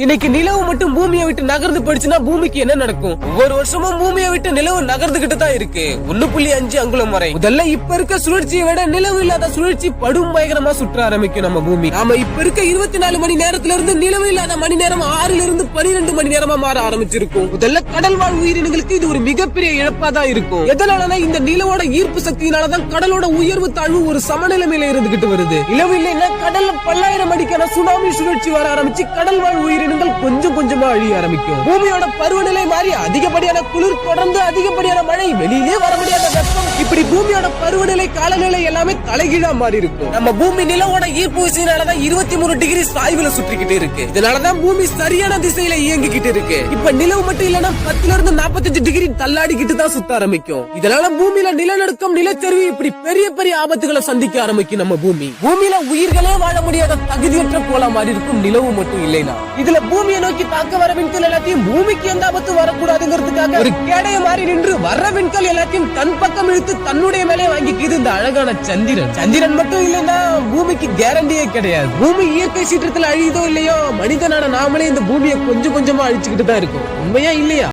இன்னைக்கு நிலவு மட்டும் பூமியை விட்டு நகர்ந்து போயிடுச்சுன்னா பூமிக்கு என்ன நடக்கும்? ஒவ்வொரு வருஷமும் பூமியை விட்டு நிலவு நகர்ந்துகிட்டு தான் இருக்கு. 1.5 அங்குலம் வரை. முதல்ல இப்ப இருக்க சுழற்சியை விட நிலவு இல்லாத சுழற்சி படும் பயங்கரமா சுற்ற ஆரம்பிக்கும் நம்ம பூமி. நாம இப்ப இருக்க 24 மணி நேரத்துல இருந்து நிலவு இல்லாத மணி நேரம் 6 இருந்து 12 மணி நேரமா மாற ஆரம்பிச்சிருக்கும். முதல்ல கடல் வாழ் உயிரினங்களுக்கு இது ஒரு மிகப்பெரிய இழப்பா தான் இருக்கும். எதனாலனா இந்த நிலவோட ஈர்ப்பு சக்தியினாலதான் கடலோட உயர்வு தாழ்வு ஒரு சமநிலைமையில இருந்துகிட்டு வருது. நிலவு இல்லைன்னா கடல்ல பல்லாயிரம் அடிக்கான சுனாமி சுழற்சி வர ஆரம்பிச்சு கடல் வாழ் உயிரினங்கள் கொஞ்சம் கொஞ்சமா அழிய ஆரம்பிக்கும். பூமியோட பருவநிலை மாறி அதிகப்படியான குளிர், தொடர்ந்து அதிகப்படியான மழை, வெளியிலே வர முடியாத வெப்பம், இப்படி பூமியோட பருவநிலை காலநிலை எல்லாமே தலைகீழா மாறி இருக்கும். நம்ம பூமி நிலவோட ஈர்ப்பு விசையினாலதான் 23 டிகிரி சாய்வுல சுற்றிக்கிட்டு இருக்கு. இதனாலதான் பூமி சரியான திசையில இயங்கிக்கிட்டு இருக்கு. இப்ப நிலவு மட்டும் இல்லன்னா 10 இருந்து 45 டிகிரி தள்ளாடிக்கிட்டு தான் சுத்த ஆரம்பிக்கும். இதனால பூமியில நிலநடுக்கம், நிலச்சரிவு, இப்படி பெரிய பெரிய ஆபத்துகளை சந்திக்க ஆரம்பிக்கும் நம்ம பூமி. பூமியில உயிர்களே வாழ முடியாத தகுதியற்ற கோலா மாறி இருக்கும் நிலவு மட்டும் இல்லைனா. இதுல பூமியை நோக்கி தாக்க வர விண்கல் எல்லாத்தையும் பூமிக்கு எந்த ஆபத்து வரக்கூடாதுங்கிறதுக்காக ஒரு கேடைய மாறி நின்று வர்ற விண்கல் எல்லாத்தையும் தன் பக்கம் இழுத்து தன்னுடைய மேலே வாங்கிக்கிது இந்த அழகான சந்திரன். சந்திரன் மட்டும் இல்லைன்னா பூமிக்கு கேரண்டியே கிடையாது. பூமி இயற்கை சீற்றத்துல அழியுதோ இல்லையோ, மனிதனான நாமளே இந்த பூமியை கொஞ்சம் கொஞ்சமா அழிச்சுக்கிட்டு தான் இருக்கும். உண்மையா இல்லையா?